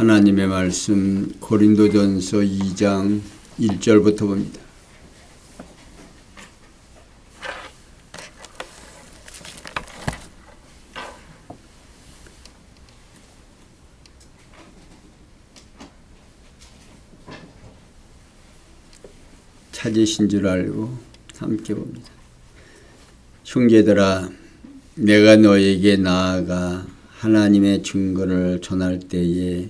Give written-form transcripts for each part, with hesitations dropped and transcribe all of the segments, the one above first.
하나님의 말씀 고린도전서 2장 1절부터 봅니다. 찾으신 줄 알고 함께 봅니다. 형제들아, 내가 너에게 나아가 하나님의 증거를 전할 때에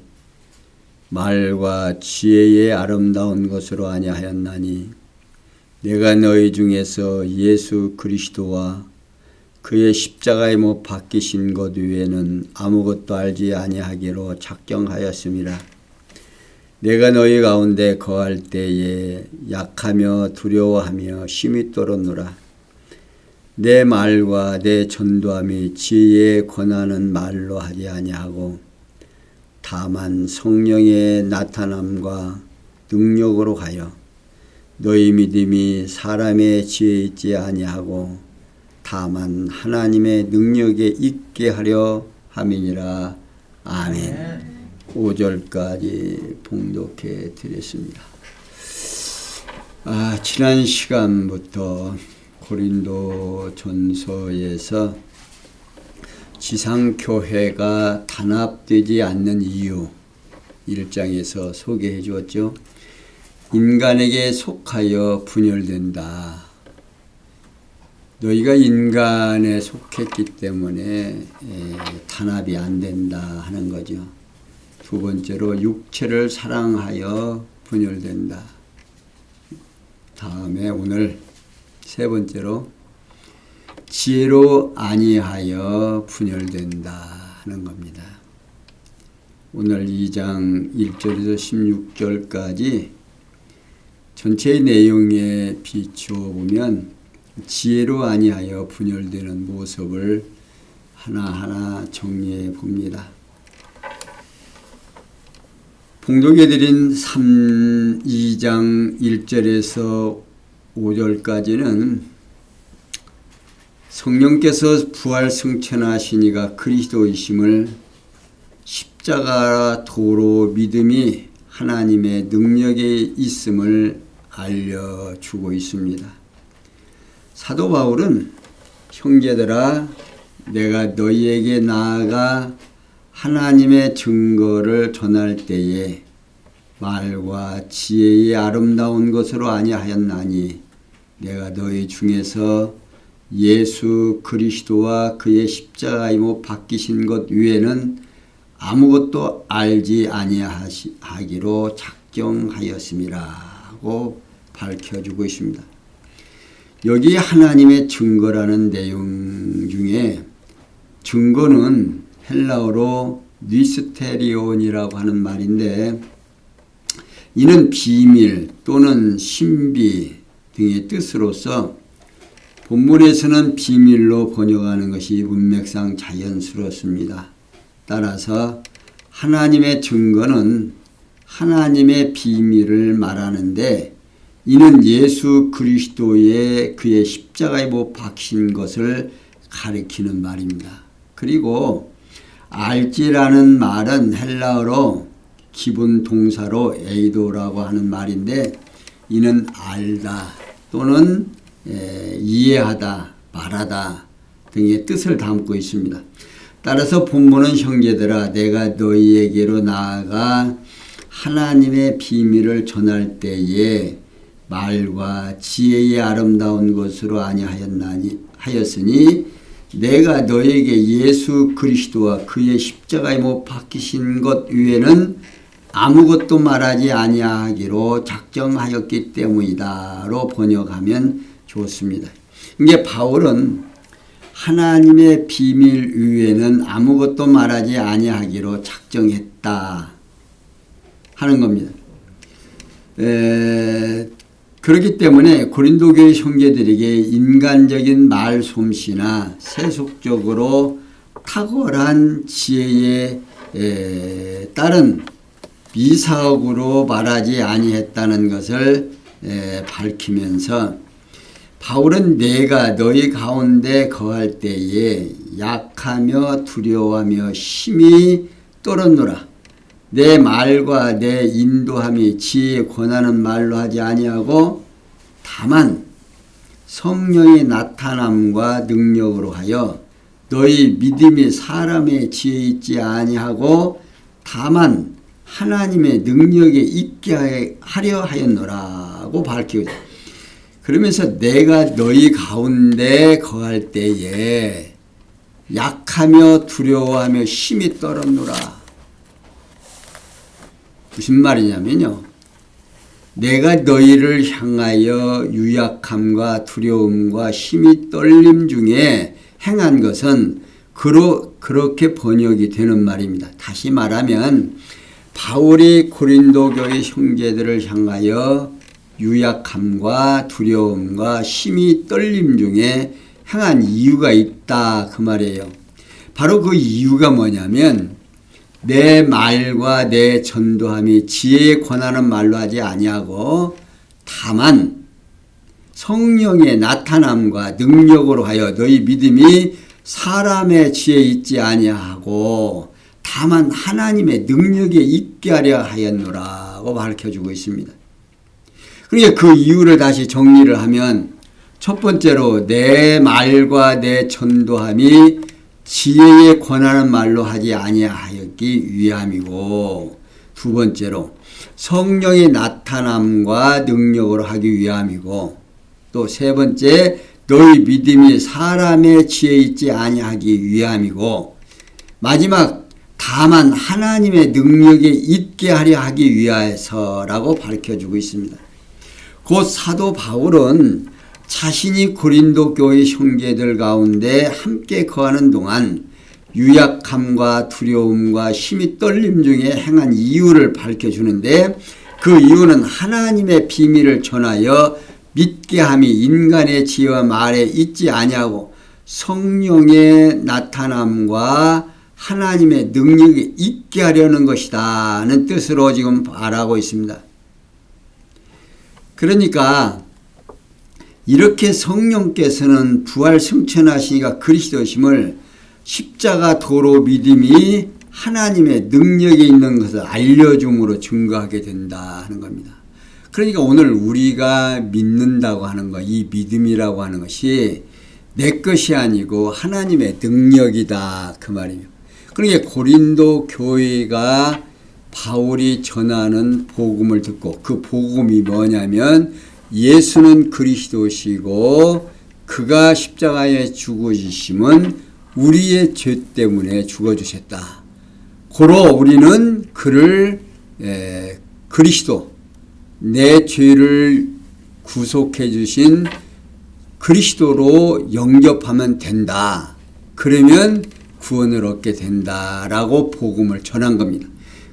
말과 지혜의 아름다운 것으로 아니하였나니 내가 너희 중에서 예수 그리스도와 그의 십자가에 못 박히신 것 외에는 아무것도 알지 아니하기로 작정하였음이라. 내가 너희 가운데 거할 때에 약하며 두려워하며 심히 떨었노라. 내 말과 내 전도함이 지혜에 권하는 말로 하지 아니하고 다만 성령의 나타남과 능력으로 가여 너희 믿음이 사람의 지혜에 있지 아니하고 다만 하나님의 능력에 있게 하려 함이니라. 아멘. 5절까지 봉독해 드렸습니다. 지난 시간부터 고린도 전서에서 지상교회가 단합되지 않는 이유 1장에서 소개해 주었죠. 인간에게 속하여 분열된다. 너희가 인간에 속했기 때문에 단합이 안 된다 하는 거죠. 두 번째로 육체를 사랑하여 분열된다. 다음에 오늘 세 번째로 지혜로 아니하여 분열된다 하는 겁니다. 오늘 2장 1절에서 16절까지 전체의 내용에 비추어 보면 지혜로 아니하여 분열되는 모습을 하나하나 정리해 봅니다. 봉독해드린 2장 1절에서 5절까지는 성령께서 부활 승천하신 이가 그리스도이심을 십자가 도로 믿음이 하나님의 능력에 있음을 알려주고 있습니다. 사도 바울은 형제들아, 내가 너희에게 나아가 하나님의 증거를 전할 때에 말과 지혜의 아름다운 것으로 아니하였나니 내가 너희 중에서 예수 그리스도와 그의 십자가에 못 박히신 것 외에는 아무것도 알지 아니하기로 작정하였음이라고 밝혀주고 있습니다. 여기 하나님의 증거라는 내용 중에 증거는 헬라어로 니스테리온이라고 하는 말인데 이는 비밀 또는 신비 등의 뜻으로서 본문에서는 비밀로 번역하는 것이 문맥상 자연스럽습니다. 따라서 하나님의 증거는 하나님의 비밀을 말하는데 이는 예수 그리스도의 그의 십자가에 못 박힌 것을 가리키는 말입니다. 그리고 알지라는 말은 헬라어로 기본 동사로 에이도라고 하는 말인데 이는 알다 또는 이해하다, 말하다 등의 뜻을 담고 있습니다. 따라서 본문은 형제들아, 내가 너희에게로 나아가 하나님의 비밀을 전할 때에 말과 지혜의 아름다운 것으로 아니하였으니 내가 너에게 예수 그리스도와 그의 십자가에 못 박히신 것 외에는 아무것도 말하지 아니하기로 작정하였기 때문이다로 번역하면 좋습니다. 이게 바울은 하나님의 비밀 외에는 아무것도 말하지 아니하기로 작정했다 하는 겁니다. 그렇기 때문에 고린도 교회 형제들에게 인간적인 말솜씨나 세속적으로 탁월한 지혜에 따른 미사역으로 말하지 아니했다는 것을 밝히면서 바울은 내가 너희 가운데 거할 때에 약하며 두려워하며 심히 떨었노라. 내 말과 내 인도함이 지혜에 권하는 말로 하지 아니하고 다만 성령의 나타남과 능력으로 하여 너희 믿음이 사람의 지혜에 있지 아니하고 다만 하나님의 능력에 있게 하려 하였노라고 밝히고 그러면서 내가 너희 가운데 거할 때에 약하며 두려워하며 심히 떨었노라. 무슨 말이냐면요. 내가 너희를 향하여 유약함과 두려움과 심히 떨림 중에 행한 것은 그렇게 번역이 되는 말입니다. 다시 말하면 바울이 고린도 교회 형제들을 향하여 유약함과 두려움과 심히 떨림 중에 행한 이유가 있다 그 말이에요. 바로 그 이유가 뭐냐면 내 말과 내 전도함이 지혜에 권하는 말로 하지 아니하고 다만 성령의 나타남과 능력으로 하여 너희 믿음이 사람의 지혜에 있지 아니하고 다만 하나님의 능력에 있게 하려 하였노라고 밝혀주고 있습니다. 그러니까 그 이유를 다시 정리를 하면 첫 번째로 내 말과 내 전도함이 지혜에 권하는 말로 하지 아니하였기 위함이고 두 번째로 성령의 나타남과 능력으로 하기 위함이고 또 세 번째 너희 믿음이 사람의 지혜에 있지 아니하기 위함이고 마지막 다만 하나님의 능력에 있게 하려 하기 위해서라고 밝혀주고 있습니다. 곧 사도 바울은 자신이 고린도 교회 형제들 가운데 함께 거하는 동안 유약함과 두려움과 심히 떨림 중에 행한 이유를 밝혀주는데 그 이유는 하나님의 비밀을 전하여 믿게 함이 인간의 지혜와 말에 있지 아니하고 성령의 나타남과 하나님의 능력이 있게 하려는 것이다는 뜻으로 지금 말하고 있습니다. 그러니까 이렇게 성령께서는 부활 승천하시니까 그리스도심을 십자가 도로 믿음이 하나님의 능력이 있는 것을 알려줌으로 증거하게 된다 하는 겁니다. 그러니까 오늘 우리가 믿는다고 하는 것, 이 믿음이라고 하는 것이 내 것이 아니고 하나님의 능력이다 그 말이에요. 그러니까 고린도 교회가 바울이 전하는 복음을 듣고 그 복음이 뭐냐면 예수는 그리스도시고 그가 십자가에 죽으심은 우리의 죄 때문에 죽어주셨다. 고로 우리는 그를 그리스도 내 죄를 구속해 주신 그리스도로 영접하면 된다. 그러면 구원을 얻게 된다라고 복음을 전한 겁니다.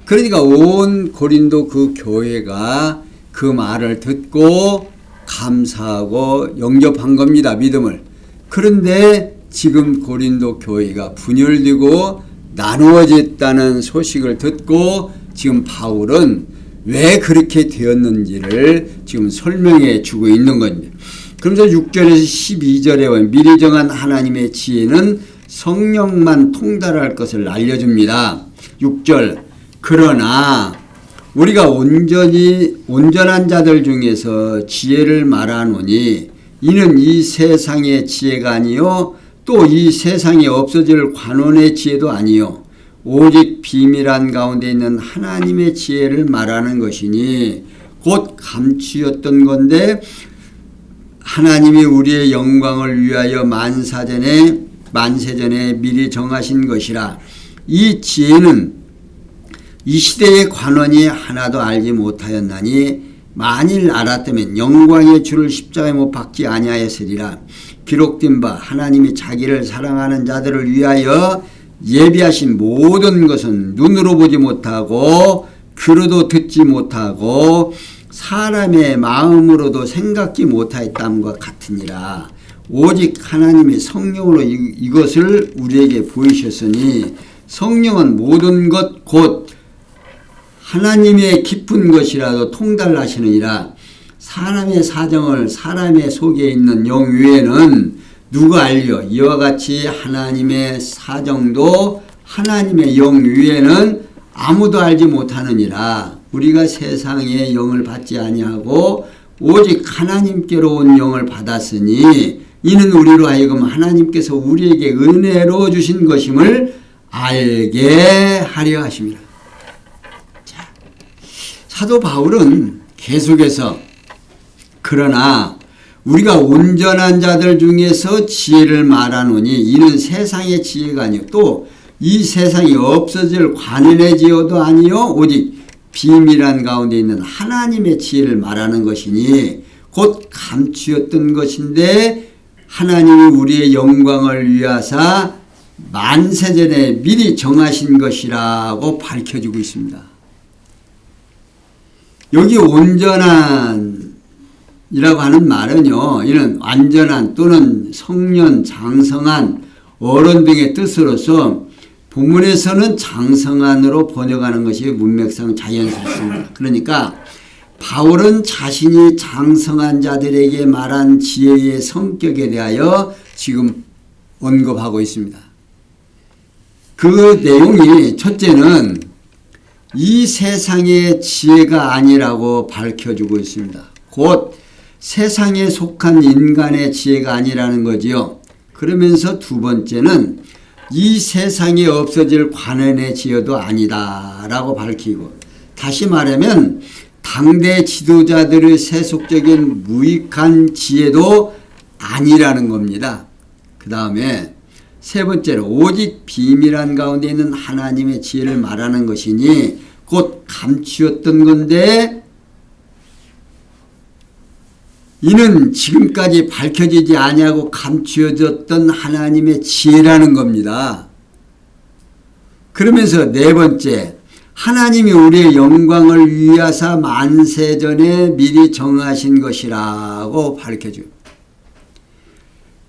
그러니까 온 고린도 그 교회가 그 말을 듣고 감사하고 영접한 겁니다. 믿음을. 그런데 지금 고린도 교회가 분열되고 나누어졌다는 소식을 듣고 지금 바울은 왜 그렇게 되었는지를 지금 설명해 주고 있는 겁니다. 그러면서 6절에서 12절에 보면 미리 정한 하나님의 지혜는 성령만 통달할 것을 알려줍니다. 6절 그러나 우리가 온전한 자들 중에서 지혜를 말하노니 이는 이 세상의 지혜가 아니요 또 이 세상에 없어질 관원의 지혜도 아니요 오직 비밀한 가운데 있는 하나님의 지혜를 말하는 것이니 곧 감추었던 건데 하나님이 우리의 영광을 위하여 만세전에 미리 정하신 것이라. 이 지혜는 이 시대의 관원이 하나도 알지 못하였나니 만일 알았다면 영광의 주를 십자가에 못 박지 아니하였으리라. 기록된 바 하나님이 자기를 사랑하는 자들을 위하여 예비하신 모든 것은 눈으로 보지 못하고 귀로도 듣지 못하고 사람의 마음으로도 생각지 못하였다함과 같으니라. 오직 하나님이 성령으로 이것을 우리에게 보이셨으니 성령은 모든 것 곧 하나님의 깊은 것이라도 통달하시느니라. 사람의 사정을 사람의 속에 있는 영 외에는 누가 알려? 이와 같이 하나님의 사정도 하나님의 영 위에는 아무도 알지 못하느니라. 우리가 세상의 영을 받지 아니하고 오직 하나님께로 온 영을 받았으니 이는 우리로 하여금 하나님께서 우리에게 은혜로 주신 것임을 알게 하려 하심이라. 자, 사도 바울은 계속해서 그러나 우리가 온전한 자들 중에서 지혜를 말하노니 이는 세상의 지혜가 아니요 또 이 세상이 없어질 관원의 지혜도 아니요 오직 비밀한 가운데 있는 하나님의 지혜를 말하는 것이니 곧 감추었던 것인데 하나님이 우리의 영광을 위하사 만세전에 미리 정하신 것이라고 밝혀주고 있습니다. 여기 온전한 이라고 하는 말은요, 이는 완전한 또는 성년, 장성한, 어른 등의 뜻으로서 본문에서는 장성한으로 번역하는 것이 문맥상 자연스럽습니다. 그러니까 바울은 자신이 장성한 자들에게 말한 지혜의 성격에 대하여 지금 언급하고 있습니다. 그 내용이 첫째는 이 세상의 지혜가 아니라고 밝혀주고 있습니다. 곧 세상에 속한 인간의 지혜가 아니라는 거지요. 그러면서 두 번째는 이 세상에 없어질 관원의 지혜도 아니다라고 밝히고, 다시 말하면 당대 지도자들의 세속적인 무익한 지혜도 아니라는 겁니다. 그 다음에 세 번째로 오직 비밀한 가운데 있는 하나님의 지혜를 말하는 것이니 곧 감추었던 건데 이는 지금까지 밝혀지지 아니하고 감추어졌던 하나님의 지혜라는 겁니다. 그러면서 네 번째, 하나님이 우리의 영광을 위하사 만세전에 미리 정하신 것이라고 밝혀줘요.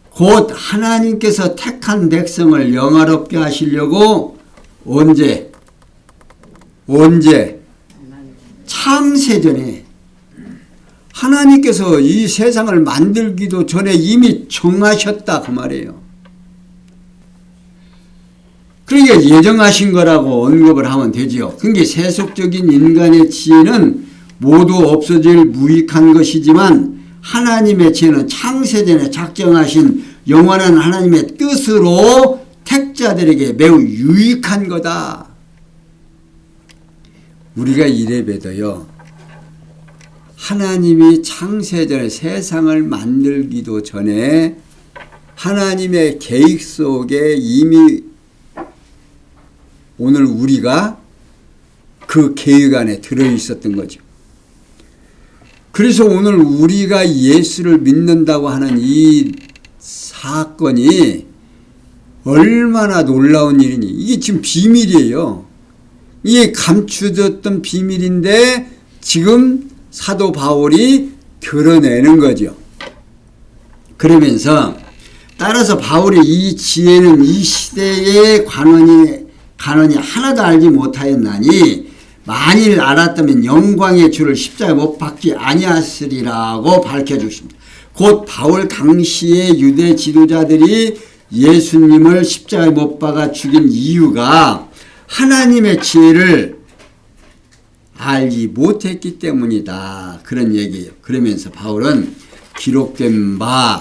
곧 하나님께서 택한 백성을 영화롭게 하시려고 언제? 창세전에 하나님께서 이 세상을 만들기도 전에 이미 정하셨다 그 말이에요. 그러니까 예정하신 거라고 언급을 하면 되지요. 그러니까 세속적인 인간의 지혜는 모두 없어질 무익한 것이지만 하나님의 지혜는 창세전에 작정하신 영원한 하나님의 뜻으로 택자들에게 매우 유익한 거다. 우리가 이래봬도요, 하나님이 창세전에 세상을 만들기도 전에 하나님의 계획 속에 이미 오늘 우리가 그 계획 안에 들어있었던 거죠. 그래서 오늘 우리가 예수를 믿는다고 하는 이 사건이 얼마나 놀라운 일이니. 이게 지금 비밀이에요. 이게 감추졌던 비밀인데 지금 사도 바울이 드러내는 거죠. 그러면서 따라서 바울의 이 지혜는 이 시대의 관원이 하나도 알지 못하였나니 만일 알았다면 영광의 주를 십자가에 못 박지 아니하으리라고 밝혀주십니다. 곧 바울 당시의 유대 지도자들이 예수님을 십자가에 못 박아 죽인 이유가 하나님의 지혜를 알지 못했기 때문이다. 그런 얘기예요. 그러면서 바울은 기록된 바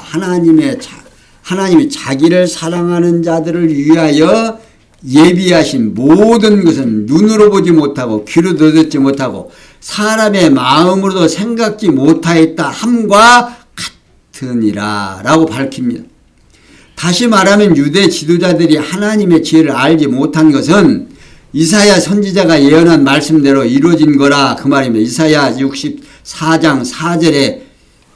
하나님이 자기를 사랑하는 자들을 위하여 예비하신 모든 것은 눈으로 보지 못하고 귀로 듣지 못하고 사람의 마음으로도 생각지 못하였다 함과 같으니라 라고 밝힙니다. 다시 말하면 유대 지도자들이 하나님의 지혜를 알지 못한 것은 이사야 선지자가 예언한 말씀대로 이루어진 거라 그 말입니다. 이사야 64장 4절에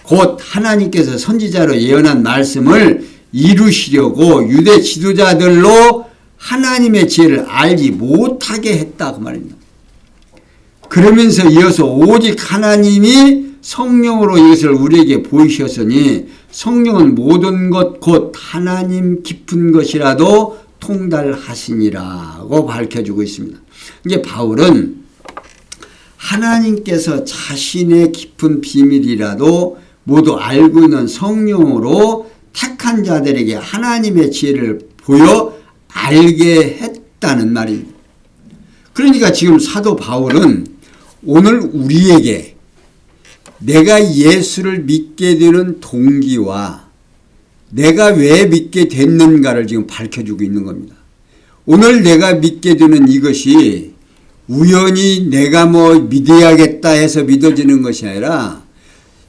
곧 하나님께서 선지자로 예언한 말씀을 이루시려고 유대 지도자들로 하나님의 지혜를 알지 못하게 했다 그 말입니다. 그러면서 이어서 오직 하나님이 성령으로 이것을 우리에게 보이셨으니 성령은 모든 것 곧 하나님 깊은 것이라도 통달하시니라고 밝혀주고 있습니다. 이제 바울은 하나님께서 자신의 깊은 비밀이라도 모두 알고 있는 성령으로 택한 자들에게 하나님의 지혜를 보여 알게 했다는 말입니다. 그러니까 지금 사도 바울은 오늘 우리에게 내가 예수를 믿게 되는 동기와 내가 왜 믿게 됐는가를 지금 밝혀주고 있는 겁니다. 오늘 내가 믿게 되는 이것이 우연히 내가 뭐 믿어야겠다 해서 믿어지는 것이 아니라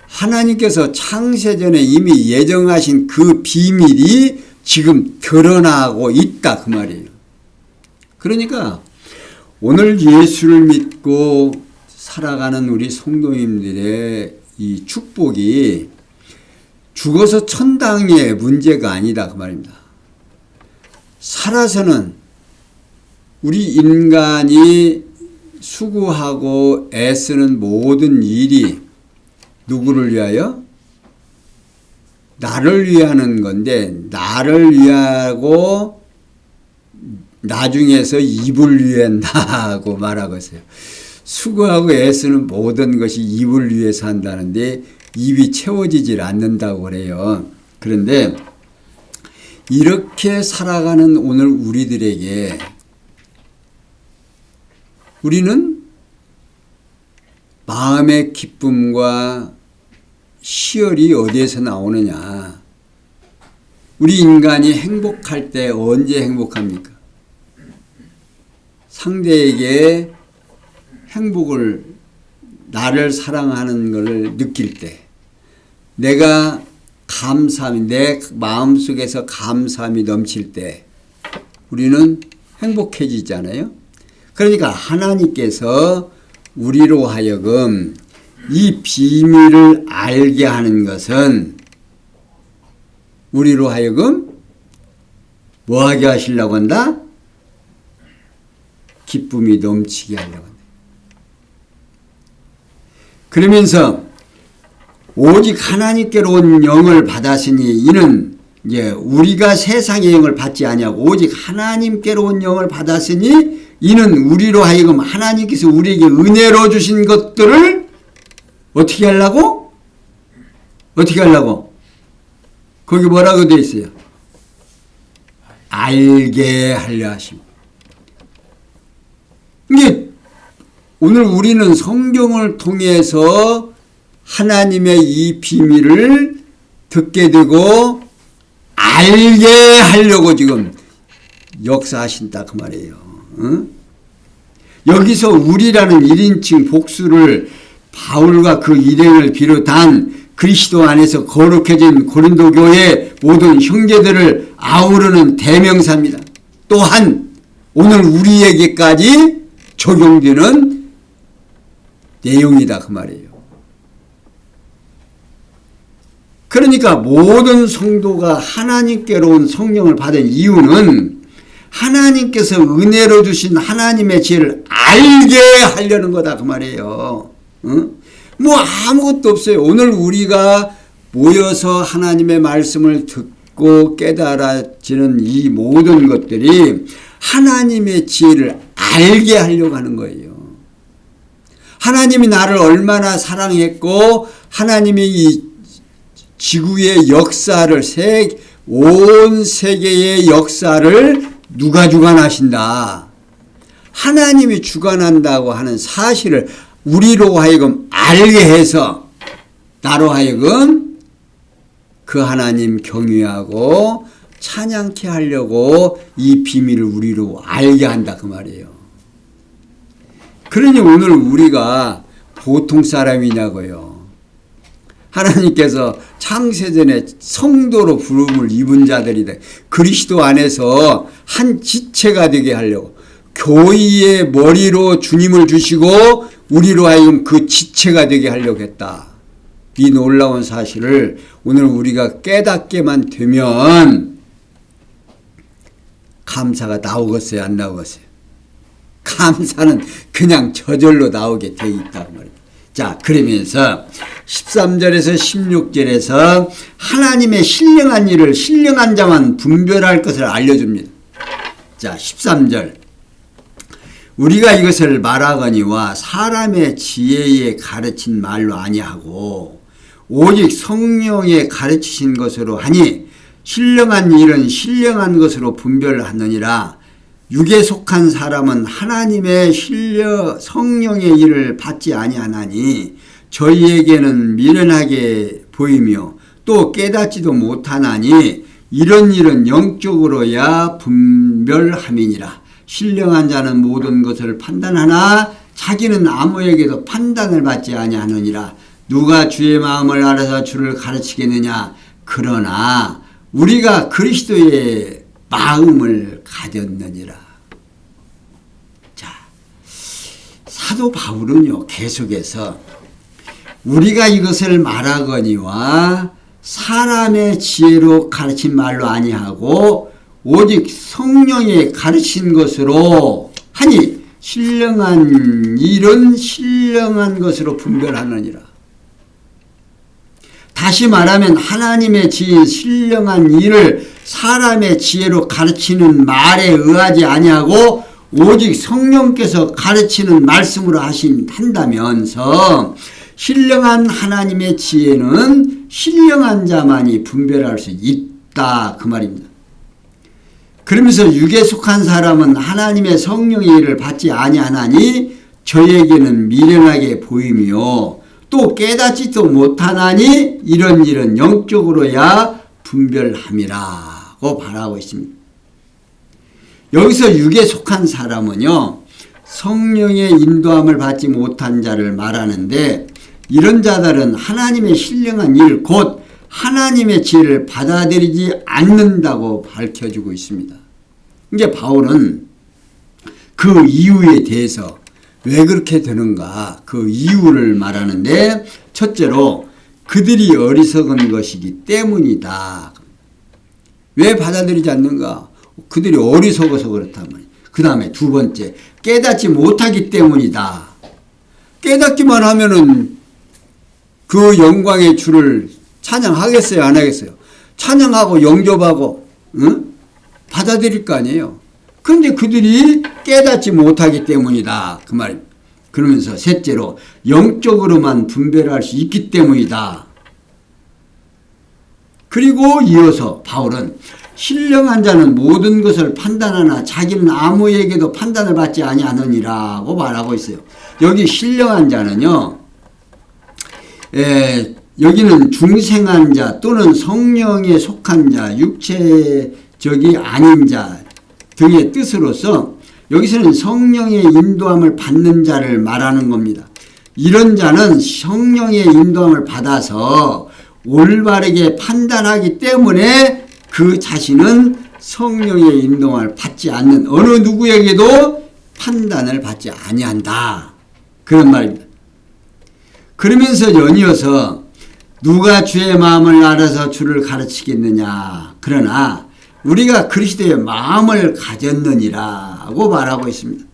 하나님께서 창세전에 이미 예정하신 그 비밀이 지금 드러나고 있다 그 말이에요. 그러니까 오늘 예수를 믿고 살아가는 우리 성도님들의 이 축복이 죽어서 천당의 문제가 아니다 그 말입니다. 살아서는 우리 인간이 수고하고 애쓰는 모든 일이 누구를 위하여? 나를 위하는 건데 나를 위하고 나중에서 입을 위한다고 말하고 있어요. 수고하고 애쓰는 모든 것이 입을 위해서 한다는데 입이 채워지질 않는다고 그래요. 그런데 이렇게 살아가는 오늘 우리들에게 우리는 마음의 기쁨과 희열이 어디에서 나오느냐? 우리 인간이 행복할 때 언제 행복합니까? 상대에게 행복을 나를 사랑하는 것을 느낄 때 내가 감사함이 내 마음속에서 감사함이 넘칠 때 우리는 행복해지잖아요. 그러니까 하나님께서 우리로 하여금 이 비밀을 알게 하는 것은 우리로 하여금 뭐하게 하시려고 한다? 기쁨이 넘치게 하려고 한다. 그러면서 오직 하나님께로 온 영을 받았으니 이는 이제 우리가 세상의 영을 받지 아니하고 오직 하나님께로 온 영을 받았으니 이는 우리로 하여금 하나님께서 우리에게 은혜로 주신 것들을 어떻게 하려고? 어떻게 하려고? 거기 뭐라고 되어 있어요? 알게 하려 하십니다. 이게 오늘 우리는 성경을 통해서 하나님의 이 비밀을 듣게 되고 알게 하려고 지금 역사하신다 그 말이에요. 응? 여기서 우리라는 1인칭 복수를 바울과 그 일행을 비롯한 그리스도 안에서 거룩해진 고린도 교회 모든 형제들을 아우르는 대명사입니다. 또한 오늘 우리에게까지 적용되는 내용이다 그 말이에요. 그러니까 모든 성도가 하나님께로 온 성령을 받은 이유는 하나님께서 은혜로 주신 하나님의 지혜를 알게 하려는 거다 그 말이에요. 응? 뭐 아무것도 없어요. 오늘 우리가 모여서 하나님의 말씀을 듣고 깨달아지는 이 모든 것들이 하나님의 지혜를 알게 하려고 하는 거예요. 하나님이 나를 얼마나 사랑했고 하나님이 이 지구의 역사를 온 세계의 역사를 누가 주관하신다. 하나님이 주관한다고 하는 사실을 우리로 하여금 알게 해서 나로 하여금 그 하나님 경외하고 찬양케 하려고 이 비밀을 우리로 알게 한다 그 말이에요. 그러니 오늘 우리가 보통 사람이냐고요. 하나님께서 창세전에 성도로 부름을 입은 자들이다. 그리스도 안에서 한 지체가 되게 하려고 교회의 머리로 주님을 주시고 우리로 하여금 그 지체가 되게 하려고 했다. 이 놀라운 사실을 오늘 우리가 깨닫게만 되면 감사가 나오겠어요? 안 나오겠어요? 감사는 그냥 저절로 나오게 돼 있다고 말입니다. 자, 그러면서 13절에서 16절에서 하나님의 신령한 일을 신령한 자만 분별할 것을 알려줍니다. 자, 13절. 우리가 이것을 말하거니와 사람의 지혜에 가르친 말로 아니하고 오직 성령에 가르치신 것으로 하니 신령한 일은 신령한 것으로 분별하느니라. 육에 속한 사람은 하나님의 성령의 일을 받지 아니하나니 저희에게는 미련하게 보이며 또 깨닫지도 못하나니 이런 일은 영적으로야 분별함이니라. 신령한 자는 모든 것을 판단하나 자기는 아무에게도 판단을 받지 아니하느니라. 누가 주의 마음을 알아서 주를 가르치겠느냐. 그러나 우리가 그리스도의 마음을 가졌느니라. 자, 사도 바울은요, 계속해서 우리가 이것을 말하거니와 사람의 지혜로 가르친 말로 아니하고 오직 성령의 가르친 것으로 하니 신령한 일은 신령한 것으로 분별하느니라. 다시 말하면 하나님의 지혜인 신령한 일을 사람의 지혜로 가르치는 말에 의하지 아니하고 오직 성령께서 가르치는 말씀으로 한다면서 신령한 하나님의 지혜는 신령한 자만이 분별할 수 있다, 그 말입니다. 그러면서 육에 속한 사람은 하나님의 성령의 일을 받지 아니하나니 저에게는 미련하게 보이며 또 깨닫지도 못하나니 이런 일은 영적으로야 분별함이라고 말하고 있습니다. 여기서 육에 속한 사람은요, 성령의 인도함을 받지 못한 자를 말하는데 이런 자들은 하나님의 신령한 일, 곧 하나님의 지혜를 받아들이지 않는다고 밝혀주고 있습니다. 이제 바울은 그 이유에 대해서 왜 그렇게 되는가, 그 이유를 말하는데 첫째로 그들이 어리석은 것이기 때문이다. 왜 받아들이지 않는가? 그들이 어리석어서 그렇단 말이에요. 그 다음에 두 번째, 깨닫지 못하기 때문이다. 깨닫기만 하면은 그 영광의 주를 찬양하겠어요, 안 하겠어요? 찬양하고 영접하고 받아들일 거 아니에요. 그런데 그들이 깨닫지 못하기 때문이다, 그 말입니다. 그러면서 셋째로 영적으로만 분별할 수 있기 때문이다. 그리고 이어서 바울은 신령한 자는 모든 것을 판단하나 자기는 아무에게도 판단을 받지 아니하느니라고 말하고 있어요. 여기 신령한 자는요, 여기는 중생한 자 또는 성령에 속한 자, 육체적이 아닌 자 등의 뜻으로서 여기서는 성령의 인도함을 받는 자를 말하는 겁니다. 이런 자는 성령의 인도함을 받아서 올바르게 판단하기 때문에 그 자신은 성령의 인도함을 받지 않는 어느 누구에게도 판단을 받지 아니한다, 그런 말입니다. 그러면서 연이어서 누가 주의 마음을 알아서 주를 가르치겠느냐. 그러나 우리가 그리스도의 마음을 가졌느니라고 말하고 있습니다.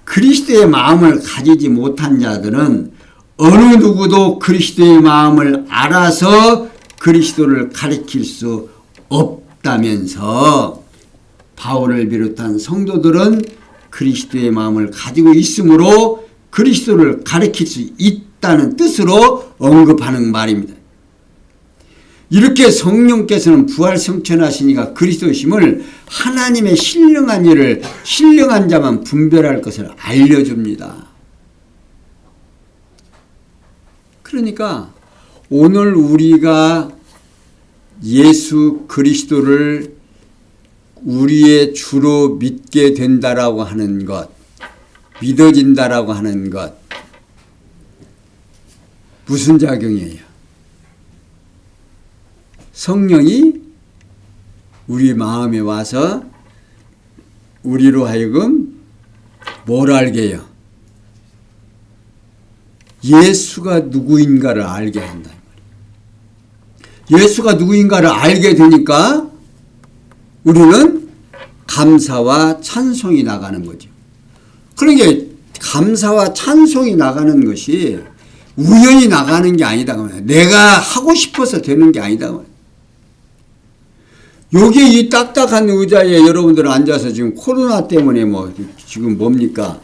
그리스도의 마음을 가지지 못한 자들은 어느 누구도 그리스도의 마음을 알아서 그리스도를 가르칠 수 없다면서 바울을 비롯한 성도들은 그리스도의 마음을 가지고 있으므로 그리스도를 가르칠 수 있다는 뜻으로 언급하는 말입니다. 이렇게 성령께서는 부활성천하시니까 그리스도심을 하나님의 신령한 일을 신령한 자만 분별할 것을 알려줍니다. 그러니까 오늘 우리가 예수 그리스도를 우리의 주로 믿게 된다라고 하는 것, 믿어진다라고 하는 것, 무슨 작용이에요? 성령이 우리 마음에 와서 우리로 하여금 뭘 알게 해요? 예수가 누구인가를 알게 한다. 예수가 누구인가를 알게 되니까 우리는 감사와 찬송이 나가는 거죠. 그러니까 감사와 찬송이 나가는 것이 우연히 나가는 게 아니다. 내가 하고 싶어서 되는 게 아니다. 여기 이 딱딱한 의자에 여러분들 앉아서 지금 코로나 때문에 지금 뭡니까?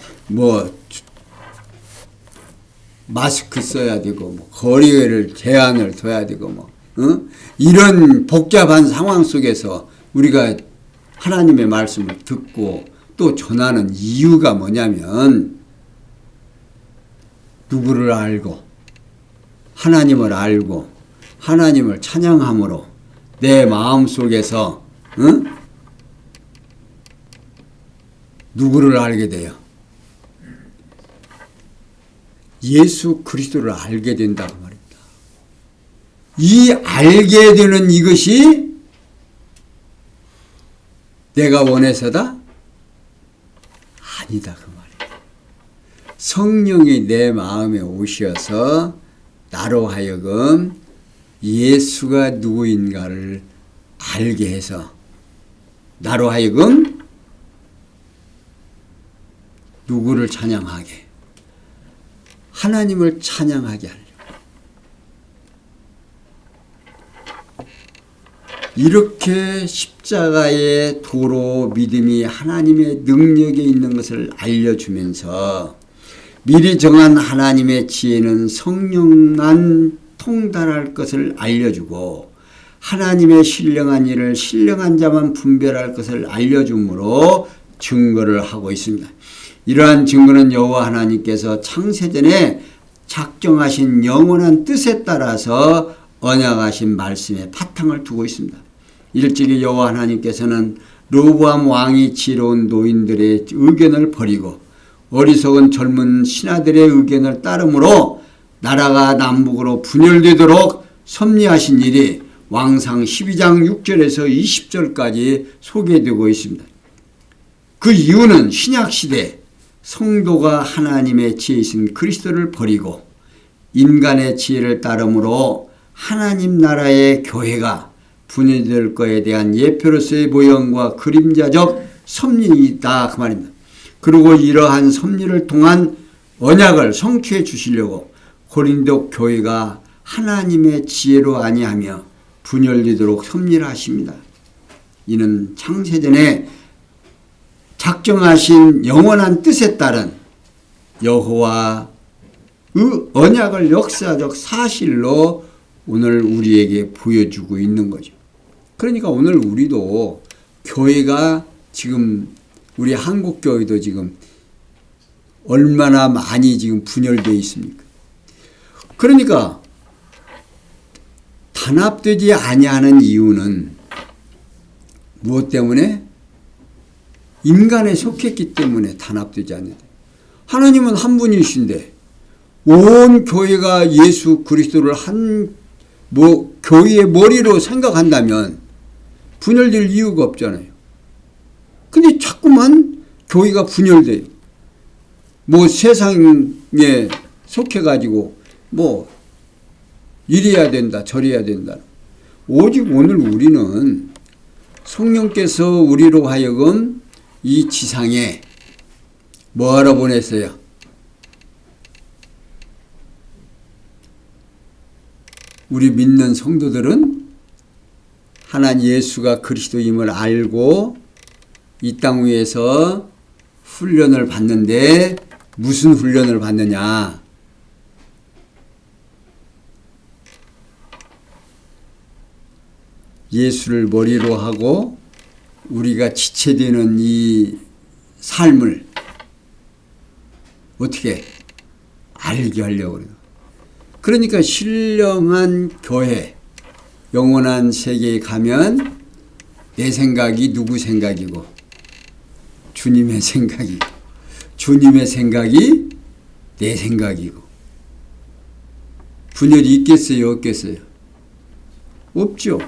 마스크 써야 되고, 거리를 제한을 둬야 되고, 이런 복잡한 상황 속에서 우리가 하나님의 말씀을 듣고 또 전하는 이유가 뭐냐면 누구를 알고 하나님을 알고 하나님을 찬양함으로 내 마음속에서 누구를 알게 돼요? 예수 그리스도를 알게 된다고 말입니다. 이 알게 되는 이것이 내가 원해서다? 아니다 그 말이에요. 성령이 내 마음에 오셔서 나로 하여금 예수가 누구인가를 알게 해서 나로 하여금 누구를 찬양하게? 하나님을 찬양하게 하려고. 이렇게 십자가의 도로 믿음이 하나님의 능력에 있는 것을 알려주면서 미리 정한 하나님의 지혜는 성령만 통달할 것을 알려주고 하나님의 신령한 일을 신령한 자만 분별할 것을 알려주므로 증거를 하고 있습니다. 이러한 증거는 여호와 하나님께서 창세전에 작정하신 영원한 뜻에 따라서 언약하신 말씀에 바탕을 두고 있습니다. 일찍이 여호와 하나님께서는 르호보암 왕이 지혜로운 노인들의 의견을 버리고 어리석은 젊은 신하들의 의견을 따름으로 나라가 남북으로 분열되도록 섭리하신 일이 왕상 12장 6절에서 20절까지 소개되고 있습니다. 그 이유는 신약시대 성도가 하나님의 지혜이신 그리스도를 버리고 인간의 지혜를 따름으로 하나님 나라의 교회가 분열될 것에 대한 예표로서의 모형과 그림자적 섭리이다 그 말입니다. 그리고 이러한 섭리를 통한 언약을 성취해 주시려고 고린도 교회가 하나님의 지혜로 아니하며 분열되도록 섭리를 하십니다. 이는 창세전에 작정하신 영원한 뜻에 따른 여호와의 언약을 역사적 사실로 오늘 우리에게 보여주고 있는 거죠. 그러니까 오늘 우리도 교회가 지금 우리 한국교회도 지금 얼마나 많이 지금 분열되어 있습니까? 그러니까 단합되지 아니하는 이유는 무엇 때문에? 인간에 속했기 때문에 단합되지 않는다. 하나님은 한 분이신데 온 교회가 예수 그리스도를 교회의 머리로 생각한다면 분열될 이유가 없잖아요. 근데 자꾸만 교회가 분열돼요. 세상에 속해가지고 이래야 된다 저래야 된다. 오직 오늘 우리는 성령께서 우리로 하여금 이 지상에 뭐하러 보냈어요? 우리 믿는 성도들은 하나님 예수가 그리스도임을 알고 이 땅 위에서 훈련을 받는데 무슨 훈련을 받느냐? 예수를 머리로 하고 우리가 지체되는 이 삶을 어떻게 알게 하려고 그래요. 그러니까 신령한 교회, 영원한 세계에 가면 내 생각이 누구 생각이고 주님의 생각이고 주님의 생각이 내 생각이고 분열이 있겠어요? 없겠어요? 없죠.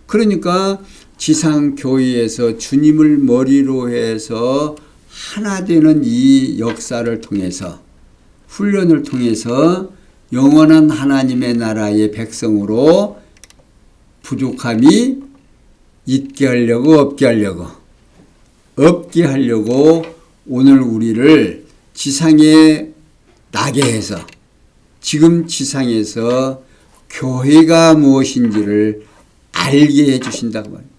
그러니까 지상교회에서 주님을 머리로 해서 하나 되는 이 역사를 통해서 훈련을 통해서 영원한 하나님의 나라의 백성으로 부족함이 있게 하려고 없게 하려고 오늘 우리를 지상에 나게 해서 지금 지상에서 교회가 무엇인지를 알게 해주신다고 말입니다.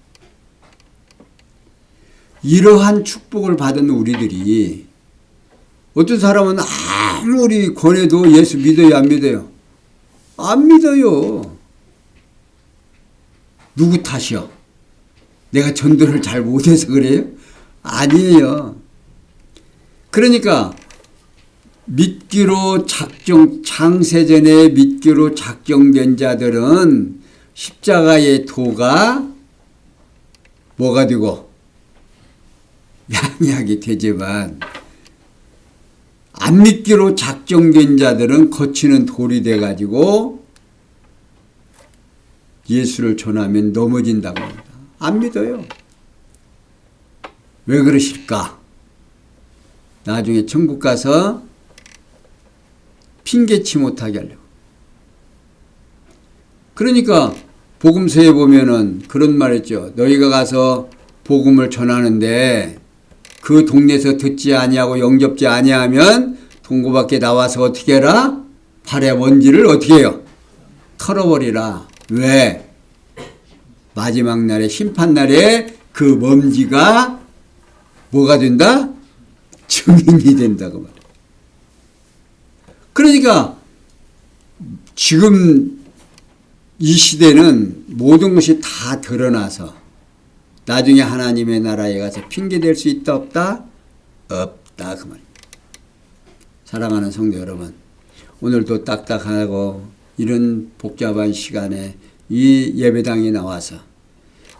이러한 축복을 받은 우리들이 어떤 사람은 아무리 권해도 예수 믿어요 안 믿어요? 안 믿어요. 누구 탓이요? 내가 전도를 잘 못해서 그래요? 아니에요. 그러니까 믿기로 창세전에 믿기로 작정된 자들은 십자가의 도가 뭐가 되고 양약이 되지만 안 믿기로 작정된 자들은 거치는 돌이 돼가지고 예수를 전하면 넘어진다고 합니다. 안 믿어요. 왜 그러실까? 나중에 천국 가서 핑계치 못하게 하려고. 그러니까 복음서에 보면은 그런 말 했죠. 너희가 가서 복음을 전하는데 그 동네에서 듣지 아니하고 영접지 아니하면 동고 밖에 나와서 어떻게 해라? 발의 먼지를 어떻게 해요? 털어버리라. 왜? 마지막 날에 심판날에 그 먼지가 뭐가 된다? 증인이 된다고 말해요. 그러니까 지금 이 시대는 모든 것이 다 드러나서 나중에 하나님의 나라에 가서 핑계댈 수 있다 없다? 없다 그 말입니다. 사랑하는 성도 여러분, 오늘도 딱딱하고 이런 복잡한 시간에 이 예배당에 나와서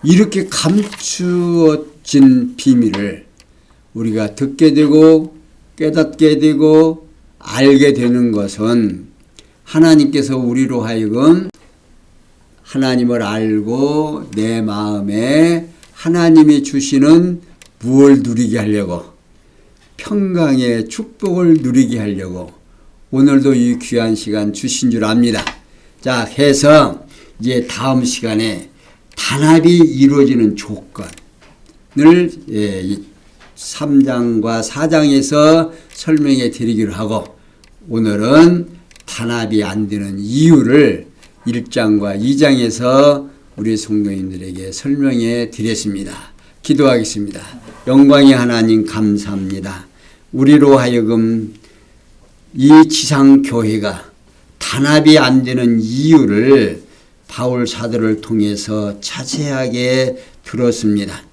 이렇게 감추어진 비밀을 우리가 듣게 되고 깨닫게 되고 알게 되는 것은 하나님께서 우리로 하여금 하나님을 알고 내 마음에 하나님이 주시는 무엇을 누리게 하려고, 평강의 축복을 누리게 하려고 오늘도 이 귀한 시간 주신 줄 압니다. 자, 해서 이제 다음 시간에 단합이 이루어지는 조건을 3장과 4장에서 설명해 드리기로 하고, 오늘은 단합이 안 되는 이유를 1장과 2장에서 우리 성도님들에게 설명해 드렸습니다. 기도하겠습니다. 영광의 하나님 감사합니다. 우리로 하여금 이 지상교회가 단합이 안 되는 이유를 바울 사도를 통해서 자세하게 들었습니다.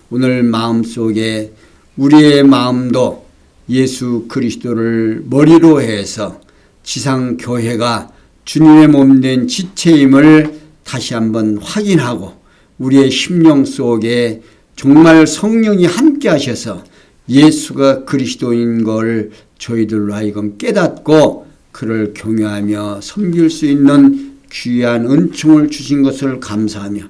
오늘 마음속에 우리의 마음도 예수 그리스도를 머리로 해서 지상교회가 주님의 몸된 지체임을 다시 한번 확인하고 우리의 심령 속에 정말 성령이 함께 하셔서 예수가 그리스도인 걸 저희들로 하여금 깨닫고 그를 경외하며 섬길 수 있는 귀한 은총을 주신 것을 감사하며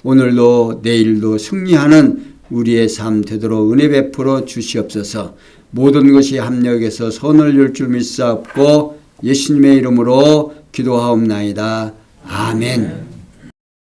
오늘도 내일도 승리하는 우리의 삶 되도록 은혜 베풀어 주시옵소서. 모든 것이 합력해서 선을 이룰 줄 믿사옵고 예수님의 이름으로 기도하옵나이다. 아멘.